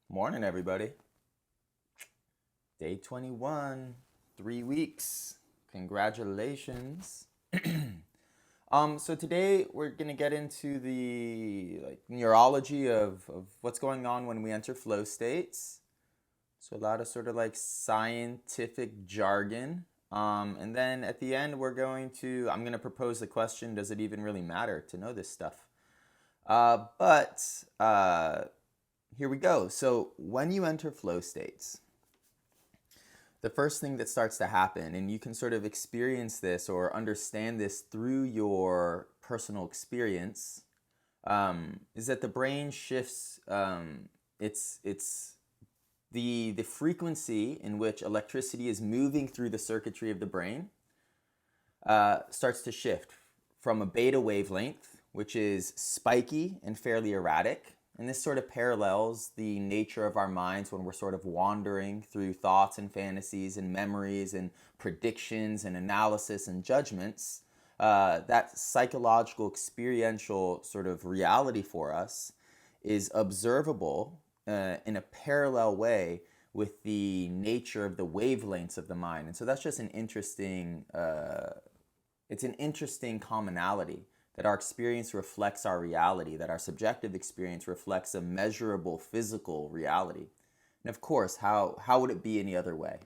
Morning, everybody. Day 21, 3 weeks. Congratulations. So today we're gonna get into the neurology of what's going on when we enter flow states. So a lot of sort of like scientific jargon. And then at the end I'm gonna propose the question: does it even really matter to know this stuff? But here we go. So when you enter flow states, the first thing that starts to happen, and you can sort of experience this or understand this through your personal experience, is that the brain shifts. It's the frequency in which electricity is moving through the circuitry of the brain starts to shift from a beta wavelength, which is spiky and fairly erratic. And this sort of parallels the nature of our minds when we're sort of wandering through thoughts and fantasies and memories and predictions and analysis and judgments. That psychological, experiential sort of reality for us is observable in a parallel way with the nature of the wavelengths of the mind. And so that's just an interesting it's an interesting commonality that our experience reflects our reality, that our subjective experience reflects a measurable physical reality. And of course, how would it be any other way?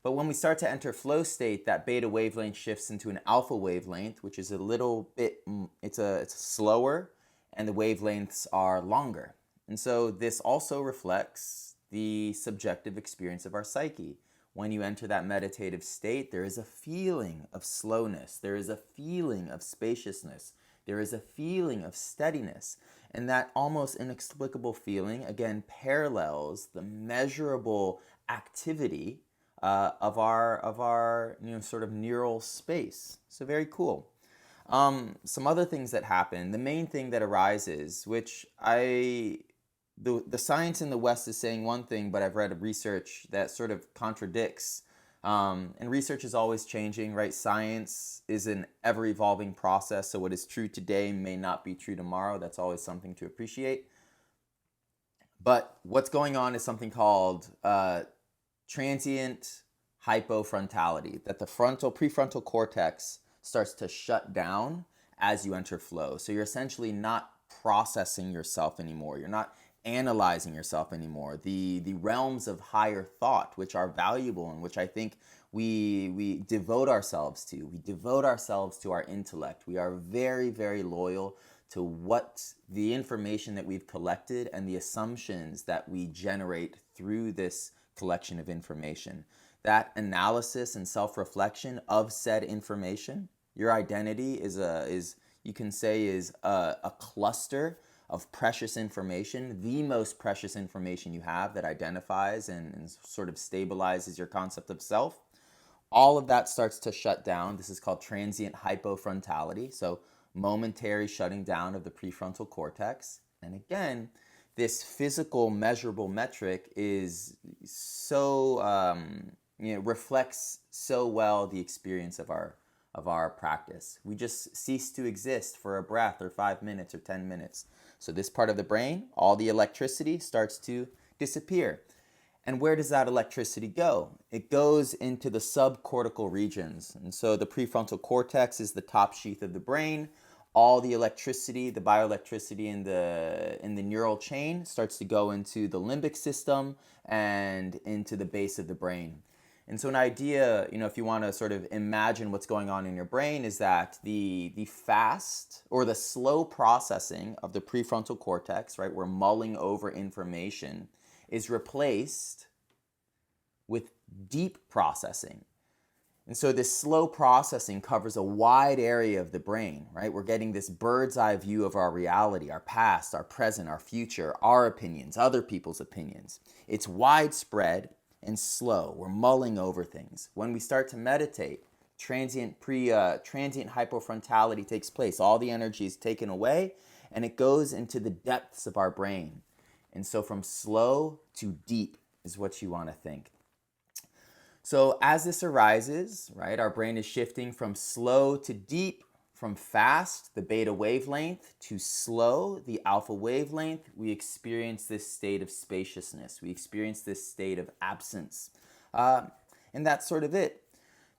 But when we start to enter flow state, that beta wavelength shifts into an alpha wavelength, which is a little bit, it's slower, and the wavelengths are longer. And so this also reflects the subjective experience of our psyche. When you enter that meditative state, there is a feeling of slowness. There is a feeling of spaciousness. There is a feeling of steadiness. And that almost inexplicable feeling, again, parallels the measurable activity of our sort of neural space. So very cool. Some other things that happen. The main thing that arises, which the science in the West is saying one thing, but I've read research that sort of contradicts. And research is always changing, right? Science is an ever-evolving process, so what is true today may not be true tomorrow. That's always something to appreciate. But what's going on is something called transient hypo-frontality, that the prefrontal cortex starts to shut down as you enter flow. So you're essentially not processing yourself anymore. You're not analyzing yourself anymore. The realms of higher thought, which are valuable and which I think we devote ourselves to. We devote ourselves to our intellect. We are very, very loyal to what the information that we've collected and the assumptions that we generate through this collection of information. That analysis and self-reflection of said information, your identity is you can say is a cluster of precious information, the most precious information you have that identifies and sort of stabilizes your concept of self. All of that starts to shut down. This is called transient hypofrontality, so momentary shutting down of the prefrontal cortex. And again, this physical measurable metric is so reflects so well the experience of our practice. We just cease to exist for a breath or 5 minutes or 10 minutes. So this part of the brain, all the electricity starts to disappear. And where does that electricity go? It goes into the subcortical regions. And so the prefrontal cortex is the top sheath of the brain. All the electricity, the bioelectricity in the neural chain starts to go into the limbic system and into the base of the brain. And so an idea, if you want to sort of imagine what's going on in your brain, is that the fast or the slow processing of the prefrontal cortex, right, we're mulling over information, is replaced with deep processing. And so this slow processing covers a wide area of the brain, right? We're getting this bird's eye view of our reality, our past, our present, our future, our opinions, other people's opinions. It's widespread and slow. We're mulling over things. When we start to meditate, transient hypofrontality takes place. All the energy is taken away and it goes into the depths of our brain. And so from slow to deep is what you want to think. So as this arises, right, our brain is shifting from slow to deep, from fast, the beta wavelength, to slow, the alpha wavelength, we experience this state of spaciousness. We experience this state of absence. And that's sort of it.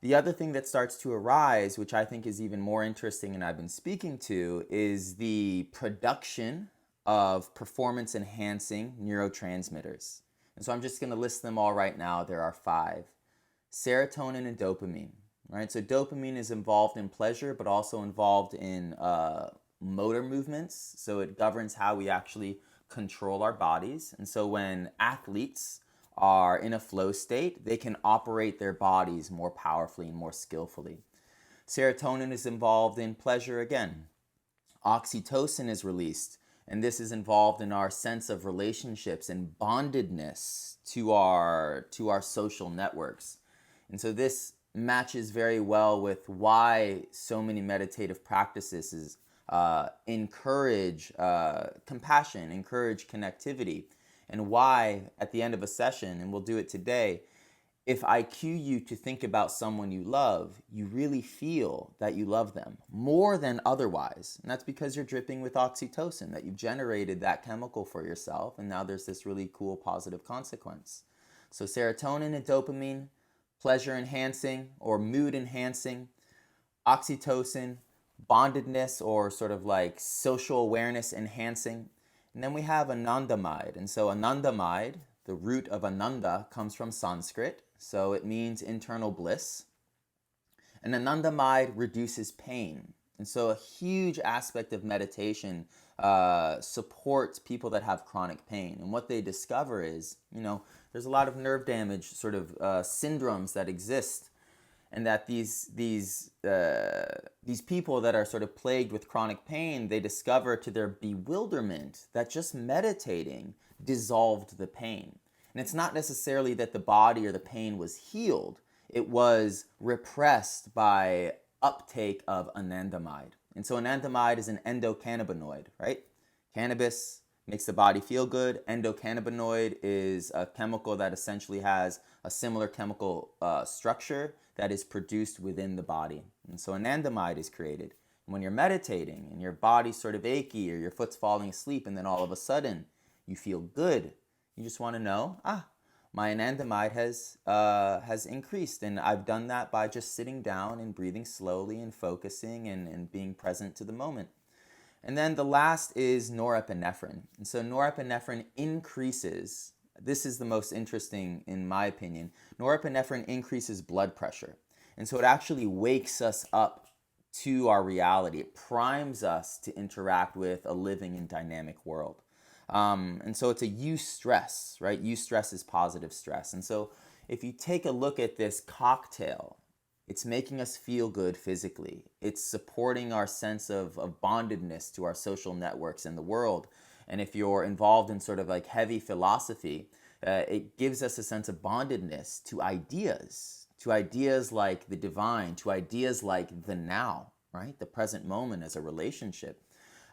The other thing that starts to arise, which I think is even more interesting and I've been speaking to, is the production of performance-enhancing neurotransmitters. And so I'm just going to list them all right now. There are 5. Serotonin and dopamine. Right? So dopamine is involved in pleasure, but also involved in motor movements. So it governs how we actually control our bodies. And so when athletes are in a flow state, they can operate their bodies more powerfully and more skillfully. Serotonin is involved in pleasure again. Oxytocin is released, and this is involved in our sense of relationships and bondedness to our social networks. And so this matches very well with why so many meditative practices encourage compassion, encourage connectivity, and why at the end of a session, and we'll do it today, if I cue you to think about someone you love, you really feel that you love them more than otherwise. And that's because you're dripping with oxytocin, that you've generated that chemical for yourself, and now there's this really cool positive consequence. So serotonin and dopamine, pleasure enhancing or mood enhancing, oxytocin, bondedness or sort of like social awareness enhancing. And then we have anandamide. And so anandamide, the root of ananda, comes from Sanskrit. So it means internal bliss. And anandamide reduces pain. And so a huge aspect of meditation supports people that have chronic pain. And what they discover is, there's a lot of nerve damage sort of syndromes that exist, and that these people that are sort of plagued with chronic pain, they discover to their bewilderment that just meditating dissolved the pain. And it's not necessarily that the body or the pain was healed. It was repressed by uptake of anandamide. And so anandamide is an endocannabinoid, right? Cannabis makes the body feel good. Endocannabinoid is a chemical that essentially has a similar chemical structure that is produced within the body. And so anandamide is created. And when you're meditating and your body's sort of achy or your foot's falling asleep and then all of a sudden you feel good, you just want to know, my anandamide has increased. And I've done that by just sitting down and breathing slowly and focusing and being present to the moment. And then the last is norepinephrine. And so norepinephrine increases, this is the most interesting in my opinion, norepinephrine increases blood pressure. And so it actually wakes us up to our reality. It primes us to interact with a living and dynamic world. And so it's a eustress, right? Eustress is positive stress. And so if you take a look at this cocktail, it's making us feel good physically. It's supporting our sense of bondedness to our social networks in the world. And if you're involved in sort of like heavy philosophy, it gives us a sense of bondedness to ideas like the divine, to ideas like the now, right? The present moment as a relationship.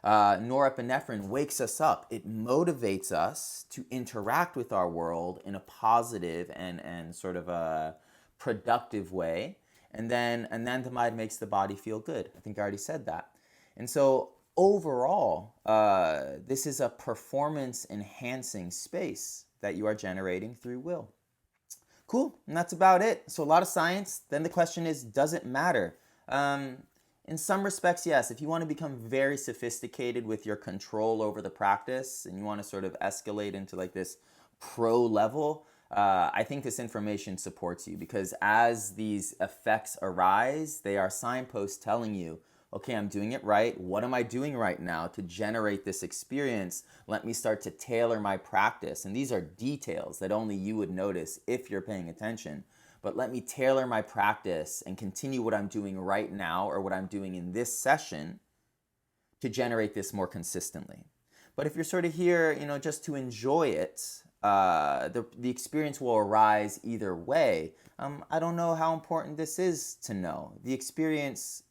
Norepinephrine wakes us up. It motivates us to interact with our world in a positive and sort of a productive way. And then anandamide makes the body feel good. I think I already said that. And so overall, this is a performance-enhancing space that you are generating through will. Cool, and that's about it. So a lot of science. Then the question is, does it matter? In some respects, yes. If you want to become very sophisticated with your control over the practice and you want to sort of escalate into like this pro level, I think this information supports you, because as these effects arise, they are signposts telling you, okay, I'm doing it right. What am I doing right now to generate this experience? Let me start to tailor my practice. And these are details that only you would notice if you're paying attention. But let me tailor my practice and continue what I'm doing right now or what I'm doing in this session to generate this more consistently. But if you're sort of here, just to enjoy it, the experience will arise either way. I don't know how important this is to know. The experience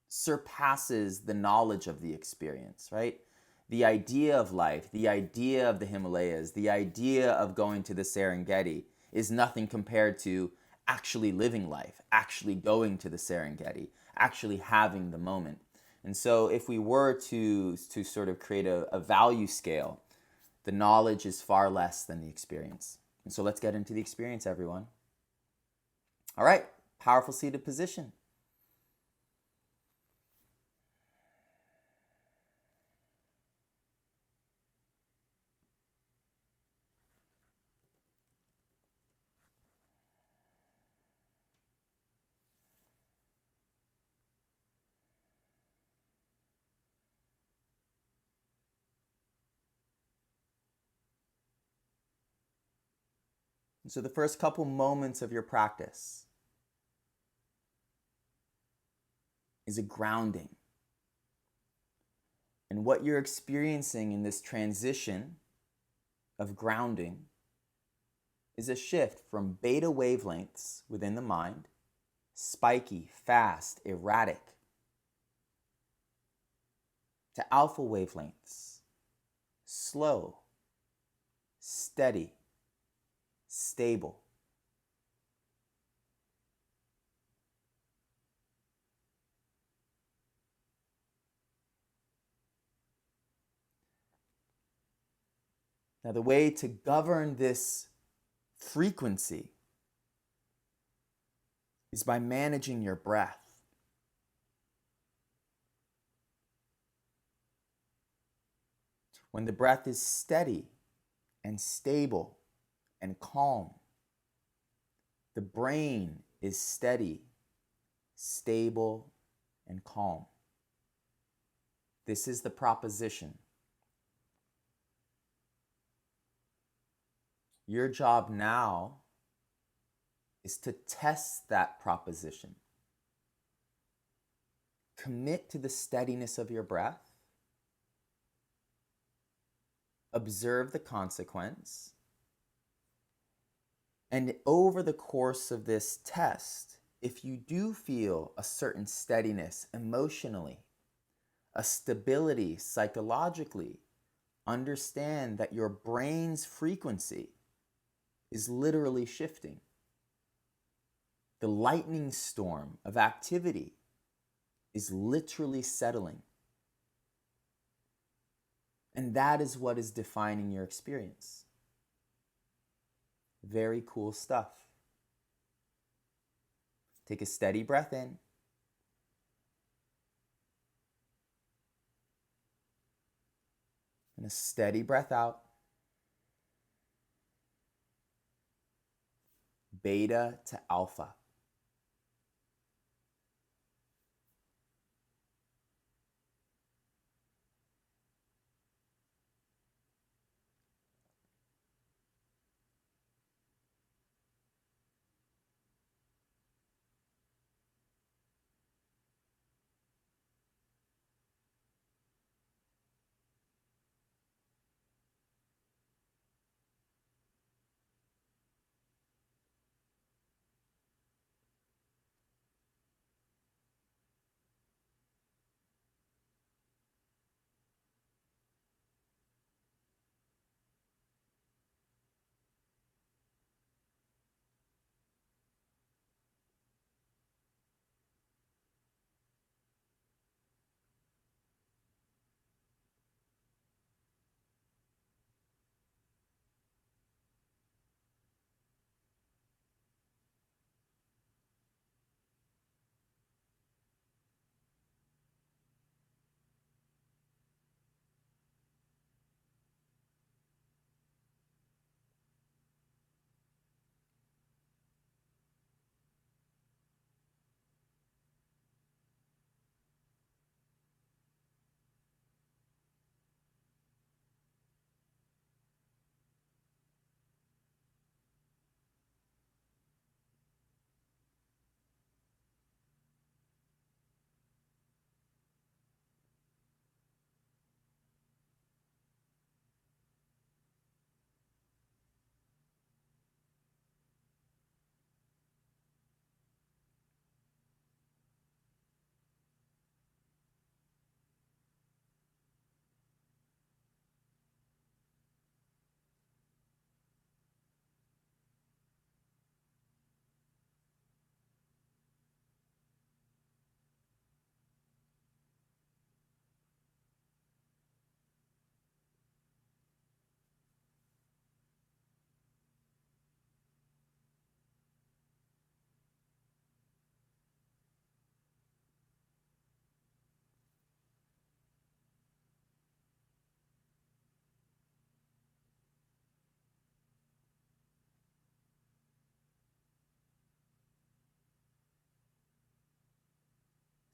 surpasses the knowledge of the experience, right? The idea of life, the idea of the Himalayas, the idea of going to the Serengeti is nothing compared to actually living life, actually going to the Serengeti, actually having the moment. And so if we were to sort of create a value scale, the knowledge is far less than the experience. And so let's get into the experience, everyone. All right, powerful seated position. So the first couple moments of your practice is a grounding. And what you're experiencing in this transition of grounding is a shift from beta wavelengths within the mind, spiky, fast, erratic, to alpha wavelengths, slow, steady, stable. Now, the way to govern this frequency is by managing your breath. When the breath is steady and stable and calm, the brain is steady, stable, and calm. This is the proposition. Your job now is to test that proposition. Commit to the steadiness of your breath. Observe the consequence. And over the course of this test, if you do feel a certain steadiness emotionally, a stability psychologically, understand that your brain's frequency is literally shifting. The lightning storm of activity is literally settling. And that is what is defining your experience. Very cool stuff. Take a steady breath in. And a steady breath out. Beta to alpha.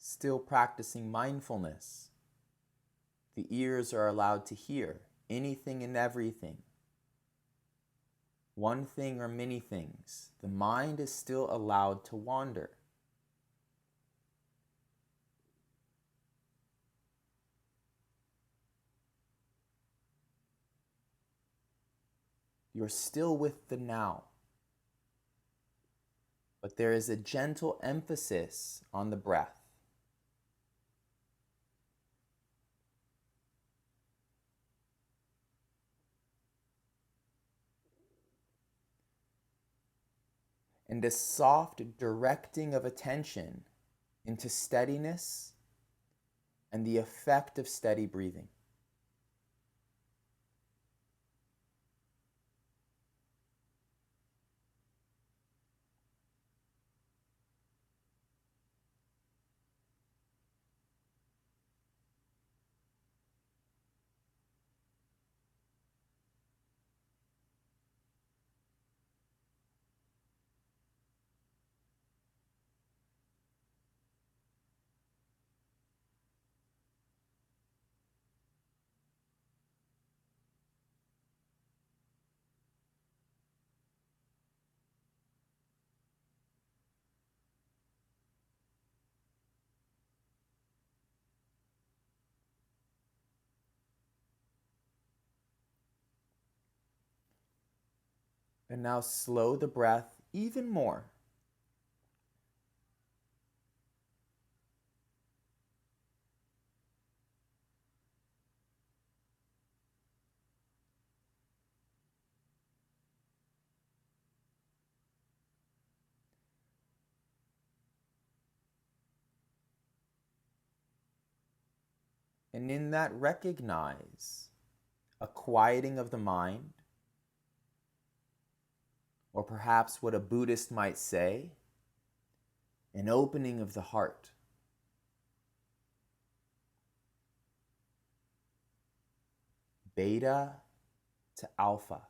still practicing mindfulness. The ears are allowed to hear anything and everything. One thing or many things. The mind is still allowed to wander. You're still with the now. But there is a gentle emphasis on the breath. And a soft directing of attention into steadiness and the effect of steady breathing. And now slow the breath even more. And in that, recognize a quieting of the mind, or perhaps what a Buddhist might say, an opening of the heart. Beta to alpha.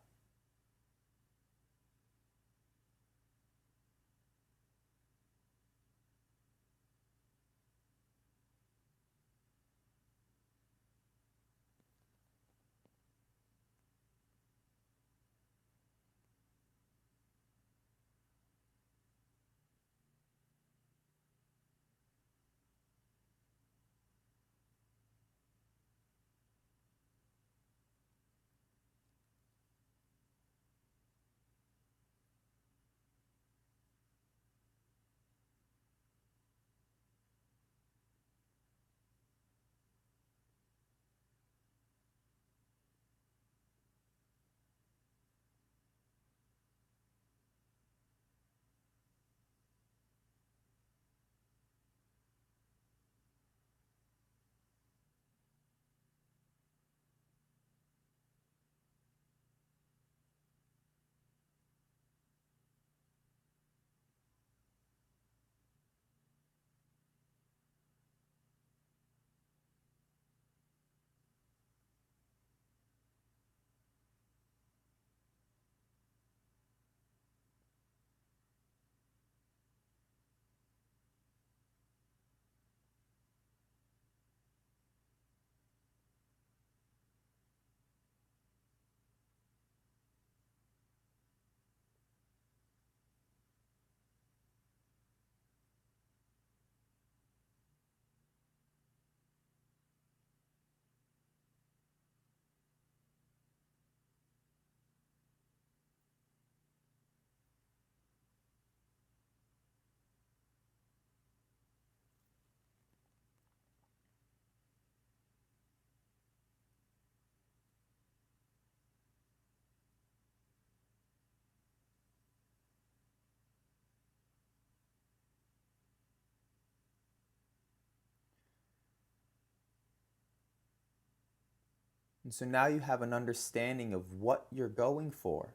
And so now you have an understanding of what you're going for,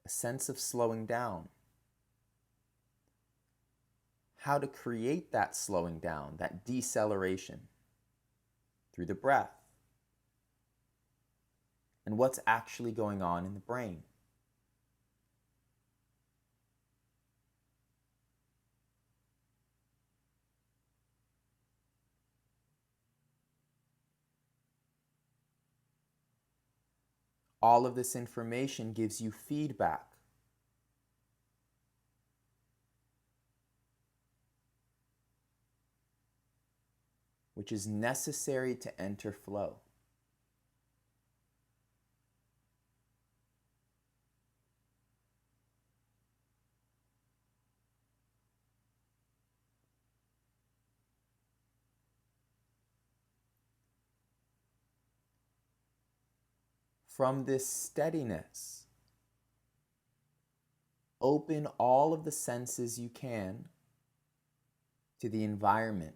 a sense of slowing down, how to create that slowing down, that deceleration through the breath, and what's actually going on in the brain. All of this information gives you feedback. Which is necessary to enter flow. From this steadiness, open all of the senses you can to the environment.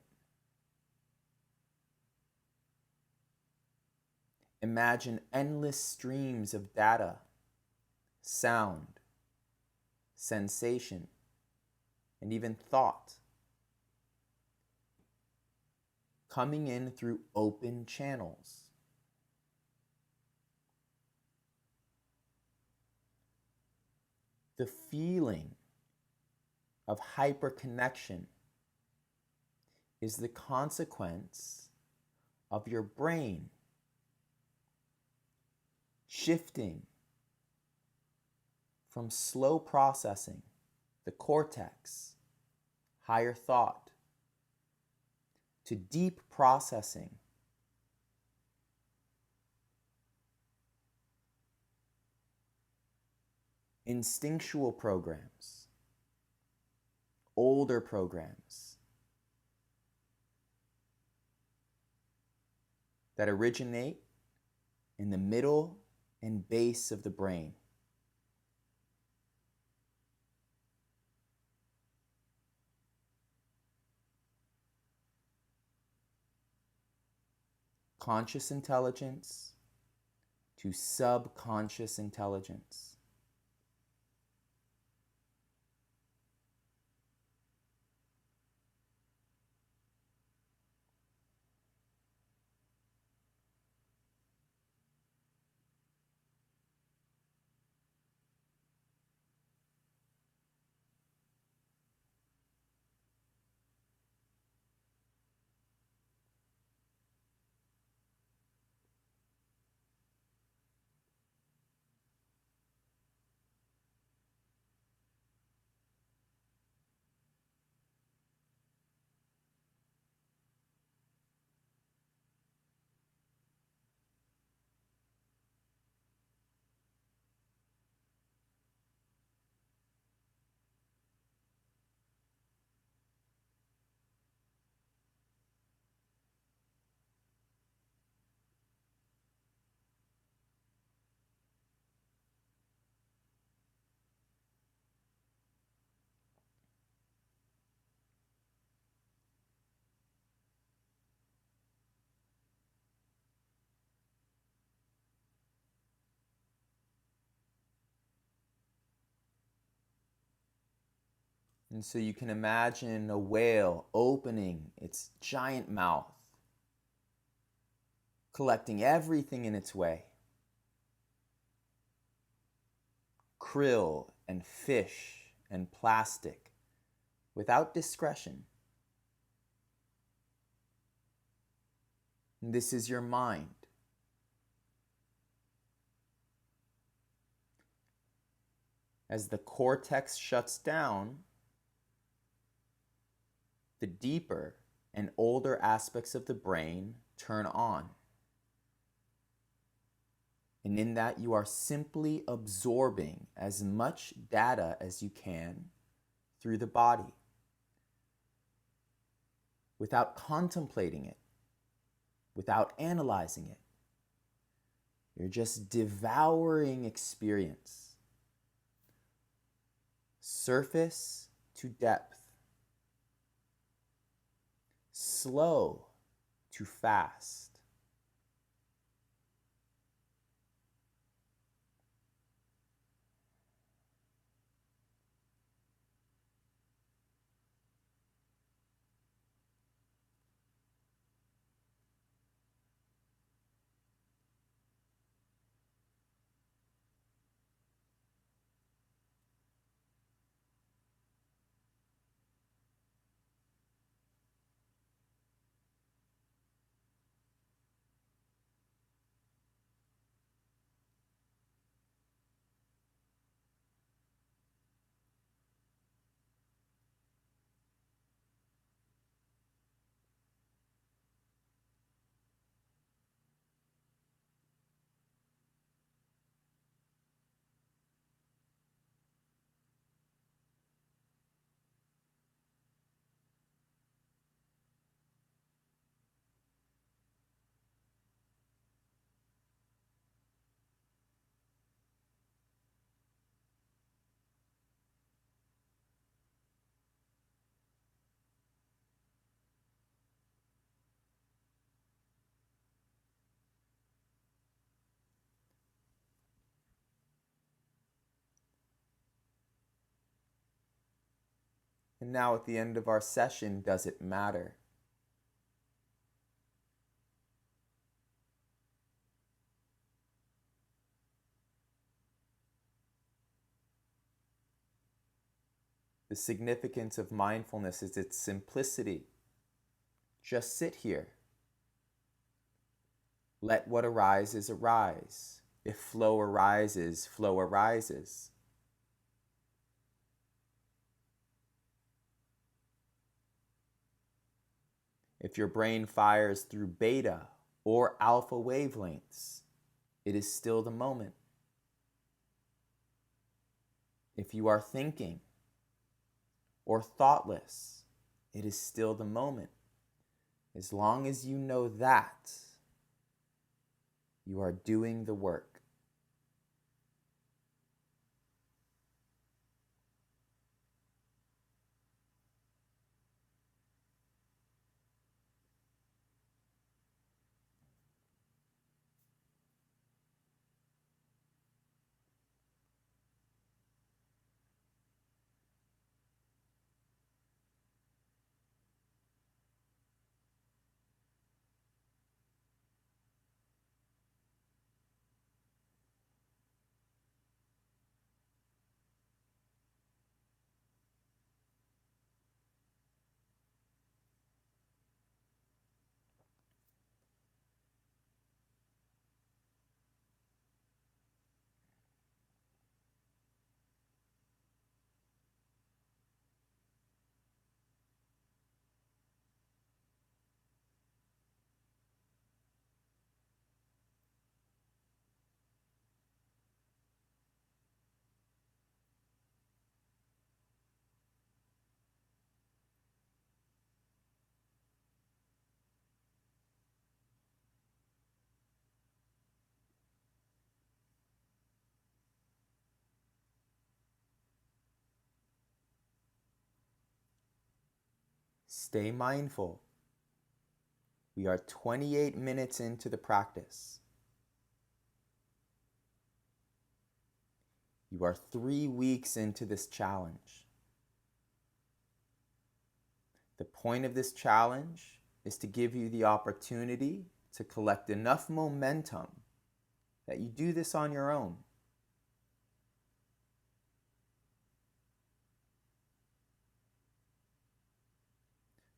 Imagine endless streams of data, sound, sensation, and even thought coming in through open channels. The feeling of hyperconnection is the consequence of your brain shifting from slow processing, the cortex, higher thought, to deep processing, instinctual programs, older programs that originate in the middle and base of the brain. Conscious intelligence to subconscious intelligence. And so you can imagine a whale opening its giant mouth, collecting everything in its way. Krill and fish and plastic, without discretion. And this is your mind. As the cortex shuts down, the deeper and older aspects of the brain turn on. And in that, you are simply absorbing as much data as you can through the body without contemplating it, without analyzing it. You're just devouring experience, surface to depth, slow to fast. And now at the end of our session, does it matter? The significance of mindfulness is its simplicity. Just sit here. Let what arises arise. If flow arises, flow arises. If your brain fires through beta or alpha wavelengths, it is still the moment. If you are thinking or thoughtless, it is still the moment. As long as you know that, you are doing the work. Stay mindful. We are 28 minutes into the practice. You are 3 weeks into this challenge. The point of this challenge is to give you the opportunity to collect enough momentum that you do this on your own.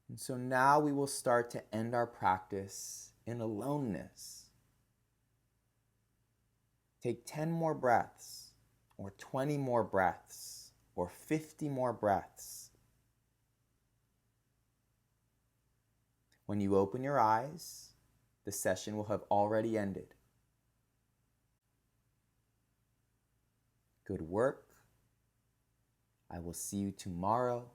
And so now we will start to end our practice in aloneness. Take 10 more breaths, or 20 more breaths, or 50 more breaths. When you open your eyes, the session will have already ended. Good work. I will see you tomorrow.